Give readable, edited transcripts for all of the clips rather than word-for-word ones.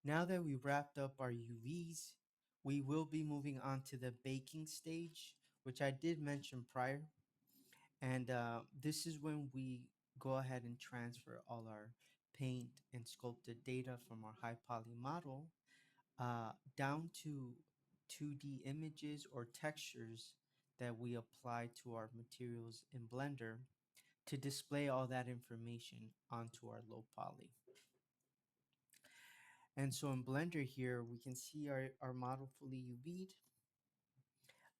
Now that we wrapped up our UVs, we will be moving on to the baking stage, which I did mention prior. And this is when we go ahead and transfer all our paint and sculpted data from our high poly model down to 2D images or textures that we apply to our materials in Blender to display all that information onto our low poly. And so in Blender here, we can see our model fully UV'd.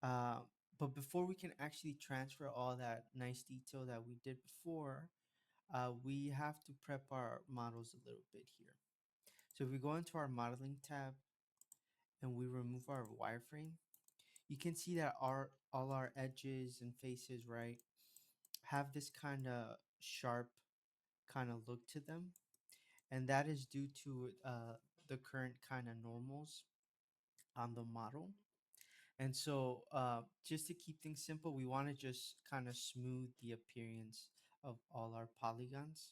Uh, but before we can actually transfer all that nice detail that we did before, we have to prep our models a little bit here. So if we go into our modeling tab and we remove our wireframe, you can see that all our edges and faces, right, have this kind of sharp kind of look to them. And that is due to the current kind of normals on the model. And so just to keep things simple, we want to just kind of smooth the appearance of all our polygons.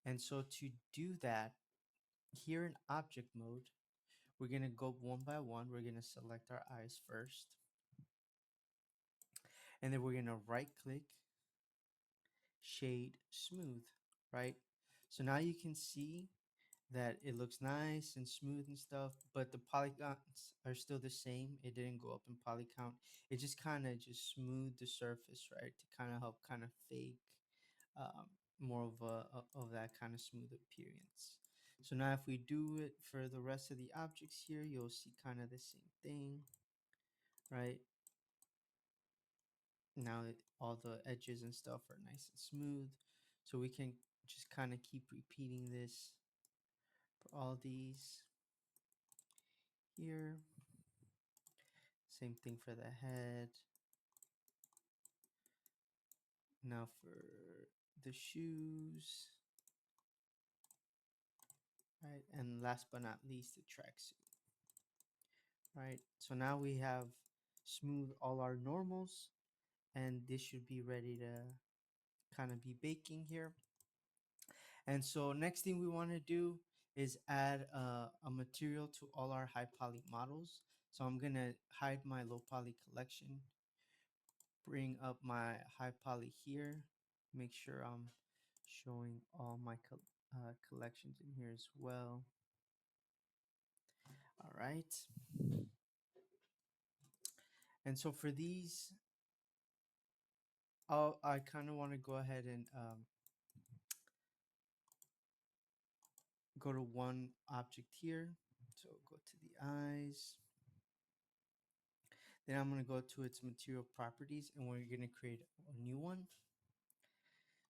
And so to do that, here in object mode, we're going to go one by one. We're going to select our eyes first. And then we're going to right click, shade, smooth, right? So now you can see that it looks nice and smooth and stuff, but the polygons are still the same. It didn't go up in poly count. It just kind of just smoothed the surface, right, to kind of help kind of fake um, more of that kind of smooth appearance. So now if we do it for the rest of the objects here, you'll see kind of the same thing, right? Now all the edges and stuff are nice and smooth. So we can just kind of keep repeating this for all these here. Same thing for the head. Now for the shoes, right? And last but not least, the tracksuit, right? So now we have smooth all our normals, and this should be ready to kind of be baking here. And so next thing we want to do is add a material to all our high poly models. So I'm gonna hide my low poly collection, bring up my high poly here, make sure I'm showing all my collections in here as well. All right. And so for these, I kind of want to go ahead and go to one object here. So go to the eyes. Then I'm going to go to its material properties and we're going to create a new one.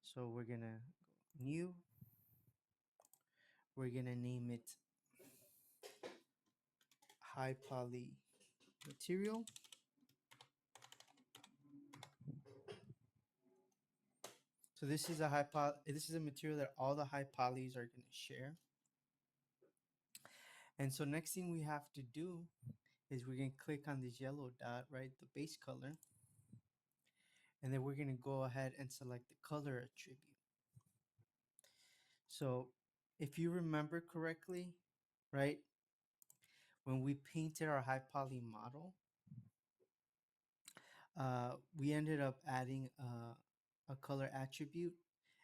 So we're going to go new. We're going to name it high poly material. So this is this is a material that all the high polys are going to share. And so next thing we have to do is we're going to click on this yellow dot, right, the base color. And then we're going to go ahead and select the color attribute. So if you remember correctly, right, when we painted our high poly model, we ended up adding a color attribute.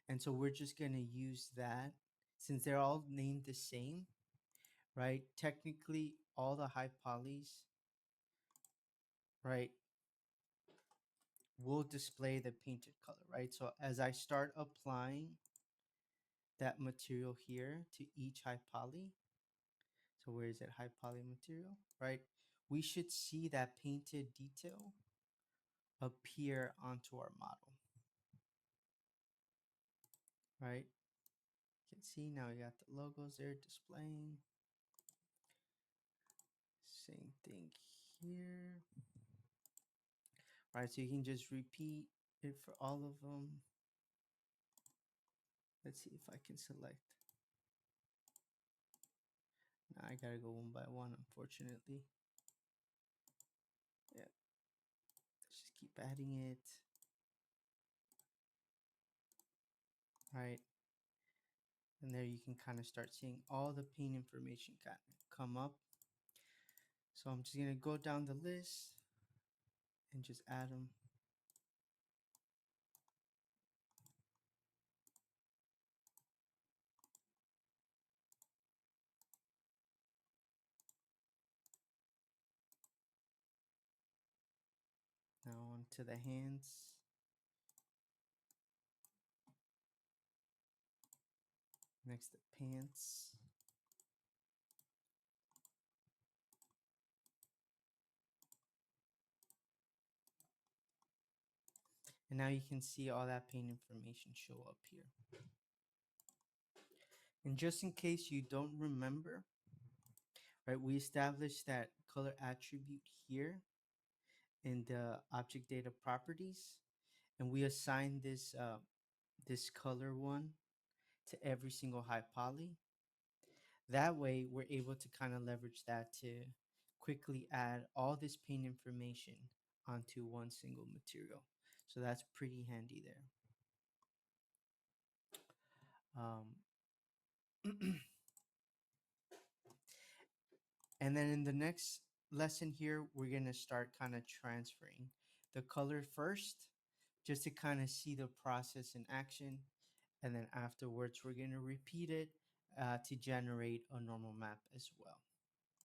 And so we're just going to use that since they're all named the same, right? Technically, all the high polys, right, will display the painted color, right? So as I start applying that material here to each high poly, so where is it? High poly material, right? We should see that painted detail appear onto our model, right? You can see now we got the logos there displaying. Same thing here, right? So you can just repeat it for all of them. Let's see if I can select. Now I gotta go one by one, unfortunately. Yeah, let's just keep adding it. Right. And there you can kind of start seeing all the paint information kind of come up. So I'm just going to go down the list and just add them. Now onto the hands. Next, the pants. And now you can see all that paint information show up here. And just in case you don't remember, right, we established that color attribute here in the object data properties, and we assign this color one to every single high poly. That way, we're able to kind of leverage that to quickly add all this paint information onto one single material. So that's pretty handy there. And then in the next lesson here, we're going to start kind of transferring the color first, just to kind of see the process in action. And then afterwards, we're going to repeat it to generate a normal map as well.